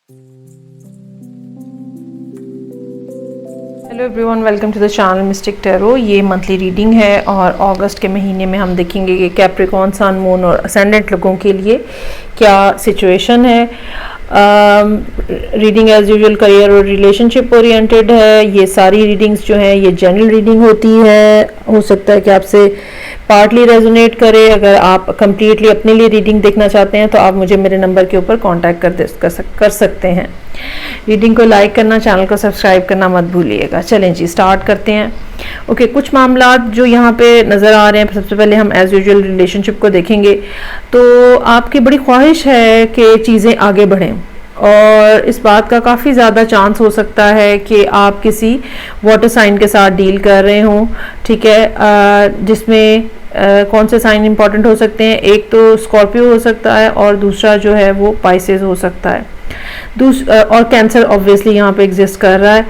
Hello everyone, welcome to the channel mystic tarot. ये monthly reading है और अगस्त के महीने में हम देखेंगे कि कैप्रिकॉर्न, सन, मून और असेंडेंट लोगों के लिए क्या सिचुएशन है। रीडिंग एज यूजुअल करियर और रिलेशनशिप ओरिएंटेड है। ये सारी रीडिंग्स जो हैं ये जनरल रीडिंग होती है। हो सकता है कि आपसे पार्टली रेजोनेट करे। अगर आप कंप्लीटली अपने लिए रीडिंग देखना चाहते हैं तो आप मुझे मेरे नंबर के ऊपर कांटेक्ट कर सकते हैं। रीडिंग को लाइक करना, चैनल को सब्सक्राइब करना मत भूलिएगा। चलें जी, स्टार्ट करते हैं। ओके, कुछ मामला जो यहाँ पे नज़र आ रहे हैं। सबसे पहले हम एज यूजुअल रिलेशनशिप को देखेंगे। तो आपकी बड़ी ख्वाहिश है कि चीज़ें आगे बढ़ें और इस बात का काफ़ी ज़्यादा चांस हो सकता है कि आप किसी वाटर साइन के साथ डील कर रहे हों। ठीक है, जिसमें कौन से साइन इंपॉर्टेंट हो सकते हैं? एक तो स्कॉर्पियो हो सकता है और दूसरा जो है वो पाइसेस हो सकता है। और कैंसर ऑब्वियसली यहाँ पे एग्जिस्ट कर रहा है।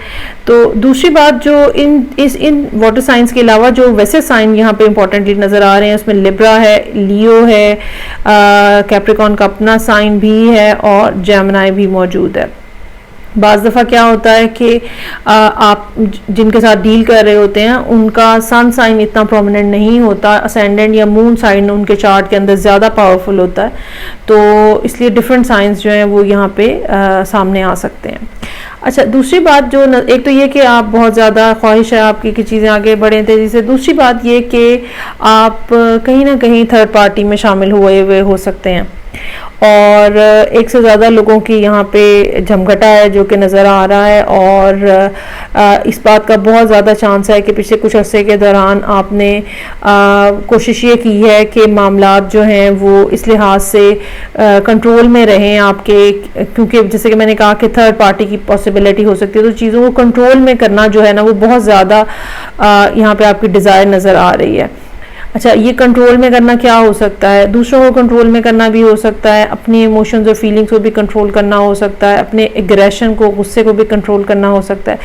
तो दूसरी बात जो इन वाटर साइंस के अलावा जो वैसे साइन यहाँ पे इंपॉर्टेंटली नज़र आ रहे हैं, उसमें लिब्रा है, लियो है, कैप्रिकॉर्न का अपना साइन भी है और जेमिनी भी मौजूद है। बाज़ दफ़ा क्या होता है कि आप जिनके साथ डील कर रहे होते हैं उनका सन साइन इतना प्रोमिनेंट नहीं होता, असेंडेंट या मून साइन उनके चार्ट के अंदर ज़्यादा पावरफुल होता है। तो इसलिए डिफरेंट साइंस जो हैं वो यहाँ पे सामने आ सकते हैं। अच्छा, दूसरी बात जो एक तो ये कि आप बहुत ज़्यादा ख्वाहिश है आपकी कि चीज़ें आगे बढ़ें तेज़ी से। दूसरी बात ये कि आप कहीं ना कहीं थर्ड पार्टी में शामिल हुए हुए हो सकते हैं और एक से ज़्यादा लोगों की यहाँ पे झमघटा है जो कि नज़र आ रहा है। और इस बात का बहुत ज़्यादा चांस है कि पिछले कुछ अरसे के दौरान आपने कोशिश ये की है कि मामलात जो हैं वो इस लिहाज से कंट्रोल में रहें आपके, क्योंकि जैसे कि मैंने कहा कि थर्ड पार्टी की पॉसिबिलिटी हो सकती है। तो चीज़ों को कंट्रोल में करना जो है ना वो बहुत ज़्यादा यहाँ पे आपकी डिज़ायर नज़र आ रही है। अच्छा, ये कंट्रोल में करना क्या हो सकता है? दूसरों को कंट्रोल में करना भी हो सकता है, अपनी इमोशंस और फीलिंग्स को भी कंट्रोल करना हो सकता है, अपने एग्रेशन को, गुस्से को भी कंट्रोल करना हो सकता है।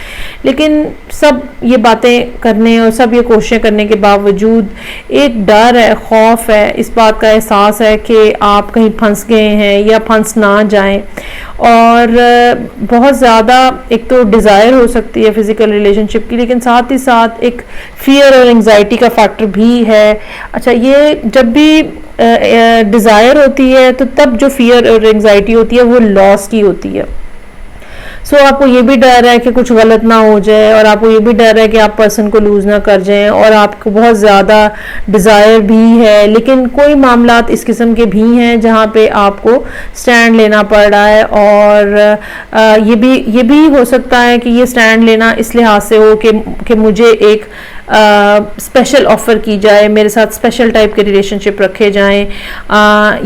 लेकिन सब ये बातें करने और सब ये कोशिशें करने के बावजूद एक डर है, खौफ है, इस बात का एहसास है कि आप कहीं फंस गए हैं या फंस ना जाएं। और बहुत ज़्यादा एक तो डिज़ायर हो सकती है फिज़िकल रिलेशनशिप की, लेकिन साथ ही साथ एक फियर और एंग्जाइटी का फैक्टर भी है। अच्छा, ये जब भी डिज़ायर होती है तो तब जो फियर और एंग्जाइटी होती है वो लॉस की होती है। सो आपको ये भी डर है कि कुछ गलत ना हो जाए और आपको ये भी डर है कि आप पर्सन को लूज़ ना कर जाएं और आपको बहुत ज़्यादा डिज़ायर भी है। लेकिन कोई मामलात इस किस्म के भी हैं जहाँ पे आपको स्टैंड लेना पड़ रहा है। और ये भी हो सकता है कि ये स्टैंड लेना इस लिहाज से हो कि मुझे एक स्पेशल ऑफ़र की जाए, मेरे साथ स्पेशल टाइप के रिलेशनशिप रखे जाएं।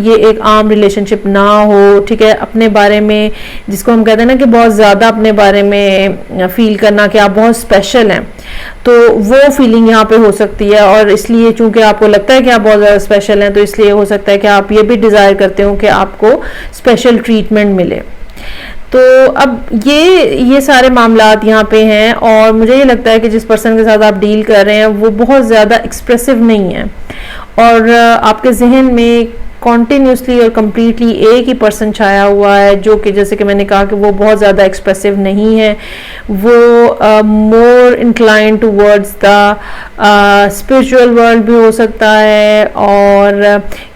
ये एक आम रिलेशनशिप ना हो। ठीक है, अपने बारे में, जिसको हम कहते हैं ना कि बहुत ज़्यादा अपने बारे में फील करना कि आप बहुत स्पेशल हैं, तो वो फीलिंग यहाँ पे हो सकती है। और इसलिए चूंकि आपको लगता है कि आप बहुत ज़्यादा स्पेशल हैं तो इसलिए हो सकता है कि आप ये भी डिज़ायर करते हो कि आपको स्पेशल ट्रीटमेंट मिले। तो अब ये सारे मामलात यहाँ पे हैं और मुझे ये लगता है कि जिस पर्सन के साथ आप डील कर रहे हैं वो बहुत ज़्यादा एक्सप्रेसिव नहीं है और आपके जहन में कॉन्टीन्यूसली और कम्प्लीटली एक ही पर्सन छाया हुआ है जो कि जैसे कि मैंने कहा कि वो बहुत ज़्यादा एक्सप्रेसिव नहीं है। वो more incline towards the spiritual world भी हो सकता है और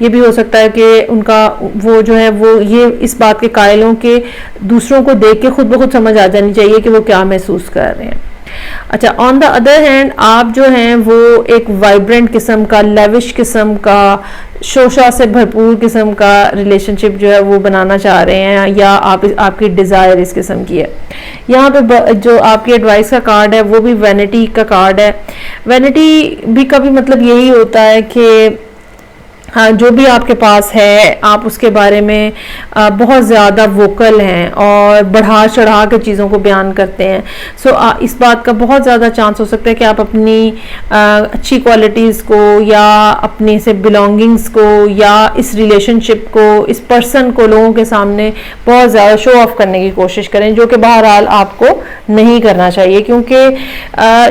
ये भी हो सकता है कि उनका वो जो है वो ये इस बात के कायल हों कि दूसरों को देख के खुद ब खुद समझ आ जानी चाहिए कि वो क्या महसूस कर रहे हैं। अच्छा, ऑन द अदर हैंड आप जो हैं वो एक वाइब्रेंट किस्म का, लेविश किस्म का, शोशा से भरपूर किस्म का रिलेशनशिप जो है वो बनाना चाह रहे हैं या आपकी डिज़ायर इस किस्म की है। यहाँ पे जो आपकी एडवाइस का कार्ड है वो भी वैनिटी का कार्ड है। वैनिटी भी का भी मतलब यही होता है कि हाँ, जो भी आपके पास है आप उसके बारे में बहुत ज़्यादा वोकल हैं और बढ़ा चढ़ा के चीज़ों को बयान करते हैं। सो इस बात का बहुत ज़्यादा चांस हो सकता है कि आप अपनी अच्छी क्वालिटीज़ को या अपने से बिलोंगिंग्स को या इस रिलेशनशिप को, इस पर्सन को लोगों के सामने बहुत ज़्यादा शो ऑफ करने की कोशिश करें, जो कि बहरहाल आपको नहीं करना चाहिए। क्योंकि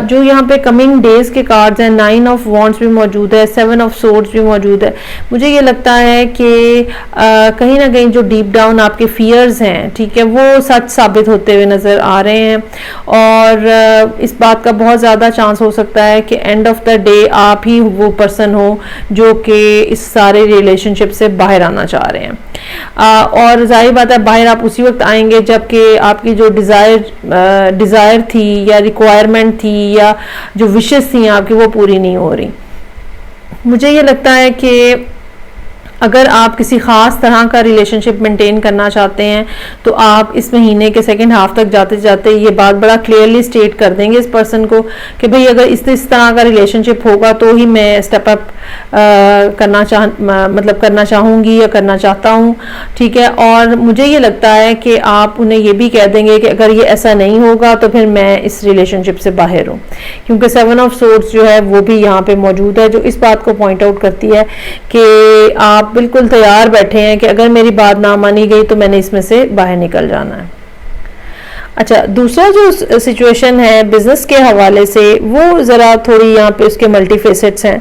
जो यहाँ पे कमिंग डेज़ के कार्ड्स हैं, 9 ऑफ वॉन्ड्स भी मौजूद है, 7 ऑफ सोर्ड्स भी मौजूद है। मुझे ये लगता है कि कहीं ना कहीं जो डीप डाउन आपके फियर्स हैं, ठीक है, वो सच साबित होते हुए नज़र आ रहे हैं। और इस बात का बहुत ज़्यादा चांस हो सकता है कि एंड ऑफ द डे आप ही वो पर्सन हो जो कि इस सारे रिलेशनशिप से बाहर आना चाह रहे हैं। और जाहिर बात है बाहर आप उसी वक्त आएंगे जबकि आपकी जो डिज़ायर थी या रिक्वायरमेंट थी या जो विशेस थी आपकी वो पूरी नहीं हो रही। मुझे ये लगता है कि अगर आप किसी ख़ास तरह का रिलेशनशिप मेंटेन करना चाहते हैं तो आप इस महीने के सेकंड हाफ तक जाते जाते ये बात बड़ा क्लियरली स्टेट कर देंगे इस पर्सन को कि भाई अगर इस तरह का रिलेशनशिप होगा तो ही मैं स्टेप अप करना चाहूँगी या करना चाहता हूँ, ठीक है। और मुझे ये लगता है कि आप उन्हें ये भी कह देंगे कि अगर ये ऐसा नहीं होगा तो फिर मैं इस रिलेशनशिप से बाहर हूँ, क्योंकि 7 ऑफ सोर्ड्स जो है वो भी यहाँ पे मौजूद है, जो इस बात को पॉइंट आउट करती है कि आप बिल्कुल तैयार बैठे हैं कि अगर मेरी बात ना मानी गई तो मैंने इसमें से बाहर निकल जाना है। अच्छा, दूसरा जो सिचुएशन है बिजनेस के हवाले से वो ज़रा थोड़ी यहाँ पे उसके मल्टी फेसेट्स हैं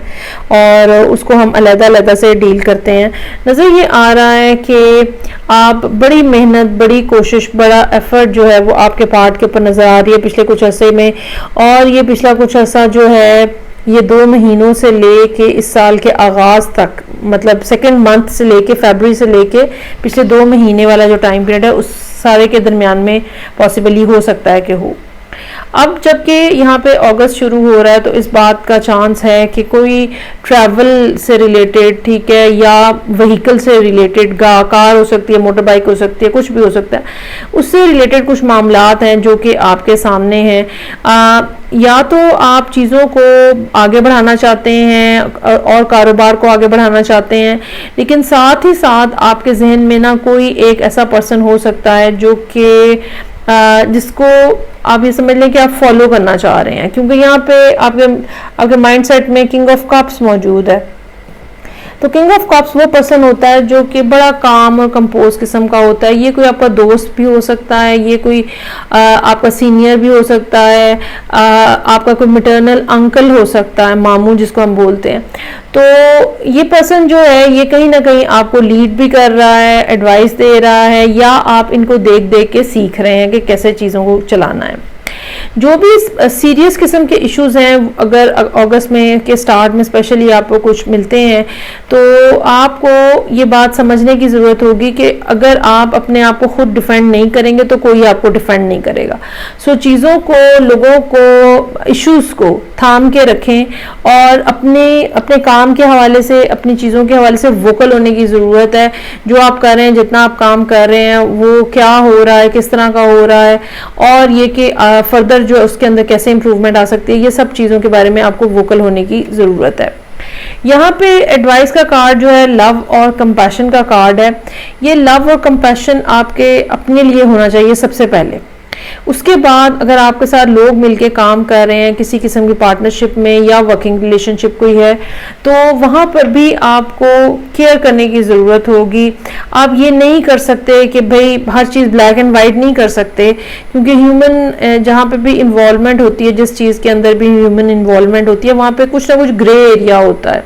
और उसको हम अलग-अलग से डील करते हैं। नज़र ये आ रहा है कि आप बड़ी मेहनत, बड़ी कोशिश, बड़ा एफर्ट जो है वो आपके पार्ट के ऊपर नज़र आ रही है पिछले कुछ अरसे में। और ये पिछला कुछ अरसा जो है ये 2 महीनों से लेके इस साल के आगाज़ तक, मतलब सेकेंड मंथ से लेके फरवरी से लेके पिछले 2 महीने वाला जो टाइम पीरियड है उस सारे के दरमियान में पॉसिबली हो सकता है कि हो। अब जबकि यहाँ पे अगस्त शुरू हो रहा है तो इस बात का चांस है कि कोई ट्रैवल से रिलेटेड, ठीक है, या व्हीकल से रिलेटेड, कार हो सकती है, मोटर बाइक हो सकती है, कुछ भी हो सकता है, उससे रिलेटेड कुछ मामलात हैं जो कि आपके सामने हैं। या तो आप चीज़ों को आगे बढ़ाना चाहते हैं और कारोबार को आगे बढ़ाना चाहते हैं, लेकिन साथ ही साथ आपके जहन में ना कोई एक ऐसा पर्सन हो सकता है जो कि जिसको आप ये समझ लें कि आप फॉलो करना चाह रहे हैं, क्योंकि यहाँ पे आपके माइंडसेट में किंग ऑफ कप्स मौजूद है। तो किंग ऑफ कप्स वो पर्सन होता है जो कि बड़ा काम और कंपोज किस्म का होता है। ये कोई आपका दोस्त भी हो सकता है, ये कोई आपका सीनियर भी हो सकता है, आपका कोई मैटरनल अंकल हो सकता है, मामू जिसको हम बोलते हैं। तो ये पर्सन जो है ये कहीं ना कहीं आपको लीड भी कर रहा है, एडवाइस दे रहा है, या आप इनको देख देख के सीख रहे हैं कि कैसे चीज़ों को चलाना है। जो भी सीरियस किस्म के इश्यूज हैं, अगर अगस्त में के स्टार्ट में स्पेशली आपको कुछ मिलते हैं तो आपको ये बात समझने की ज़रूरत होगी कि अगर आप अपने आप को खुद डिफेंड नहीं करेंगे तो कोई आपको डिफेंड नहीं करेगा। सो चीज़ों को, लोगों को, इश्यूज को थाम के रखें और अपने काम के हवाले से, अपनी चीज़ों के हवाले से वोकल होने की ज़रूरत है। जो आप कर रहे हैं, जितना आप काम कर रहे हैं, वो क्या हो रहा है, किस तरह का हो रहा है, और ये कि फर्दर जो उसके अंदर कैसे इंप्रूवमेंट आ सकती है, ये सब चीज़ों के बारे में आपको वोकल होने की ज़रूरत है। यहाँ पे एडवाइस का कार्ड जो है लव और कंपैशन का कार्ड है। ये लव और कंपैशन आपके अपने लिए होना चाहिए सबसे पहले। उसके बाद अगर आपके साथ लोग मिलके काम कर रहे हैं किसी किस्म की पार्टनरशिप में या वर्किंग रिलेशनशिप कोई है, तो वहाँ पर भी आपको केयर करने की ज़रूरत होगी। आप ये नहीं कर सकते कि भाई हर चीज़ ब्लैक एंड वाइट नहीं कर सकते, क्योंकि ह्यूमन जहाँ पे भी इन्वॉल्वमेंट होती है, जिस चीज़ के अंदर भी ह्यूमन इन्वॉल्वमेंट होती है, वहाँ पे कुछ ना कुछ ग्रे एरिया होता है,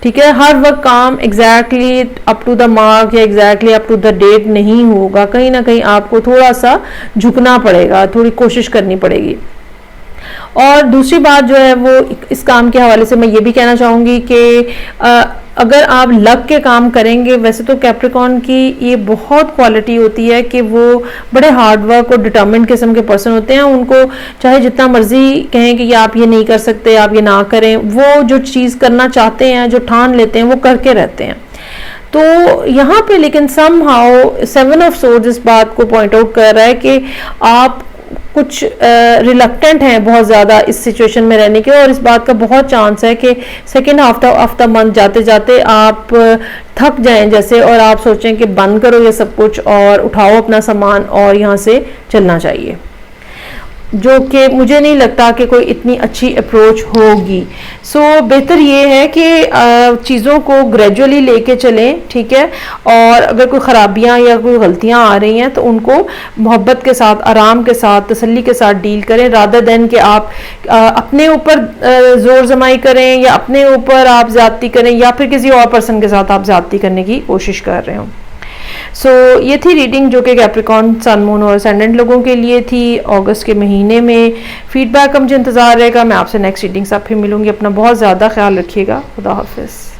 ठीक है। हर वक्त काम exactly up to the mark या exactly up to the date नहीं होगा, कहीं ना कहीं आपको थोड़ा सा झुकना पड़ेगा, थोड़ी कोशिश करनी पड़ेगी। और दूसरी बात जो है वो इस काम के हवाले से मैं ये भी कहना चाहूँगी कि अगर आप लग के काम करेंगे, वैसे तो कैप्रिकॉर्न की ये बहुत क्वालिटी होती है कि वो बड़े हार्ड वर्क और डिटर्मिन्ड किस्म के पर्सन होते हैं। उनको चाहे जितना मर्जी कहें कि आप ये नहीं कर सकते, आप ये ना करें, वो जो चीज़ करना चाहते हैं, जो ठान लेते हैं, वो करके रहते हैं। तो यहाँ पे लेकिन समहाउ 7 ऑफ सोर्ड्स इस बात को पॉइंट आउट कर रहा है कि आप कुछ रिलक्टेंट हैं बहुत ज़्यादा इस सिचुएशन में रहने के, और इस बात का बहुत चांस है कि second half of the month जाते जाते आप थक जाएं जैसे, और आप सोचें कि बंद करो ये सब कुछ और उठाओ अपना सामान और यहाँ से चलना चाहिए। जो कि मुझे नहीं लगता कि कोई इतनी अच्छी अप्रोच होगी। सो बेहतर ये है कि चीज़ों को ग्रेजुअली लेके चलें, ठीक है, और अगर कोई ख़राबियाँ या कोई गलतियाँ आ रही हैं तो उनको मोहब्बत के साथ, आराम के साथ, तसल्ली के साथ डील करें, रादर देन कि आप अपने ऊपर ज़ोर जमाई करें या अपने ऊपर आप ज़्यादती करें या फिर किसी और पर्सन के साथ आप ज़्यादती करने की कोशिश कर रहे हो। सो ये थी रीडिंग जो कि कैप्रिकॉर्न, सन, मून और असेंडेंट लोगों के लिए थी अगस्त के महीने में। फीडबैक का मुझे इंतज़ार रहेगा। मैं आपसे नेक्स्ट रीडिंग से फिर मिलूंगी। अपना बहुत ज़्यादा ख्याल रखिएगा। खुदा हाफिज़।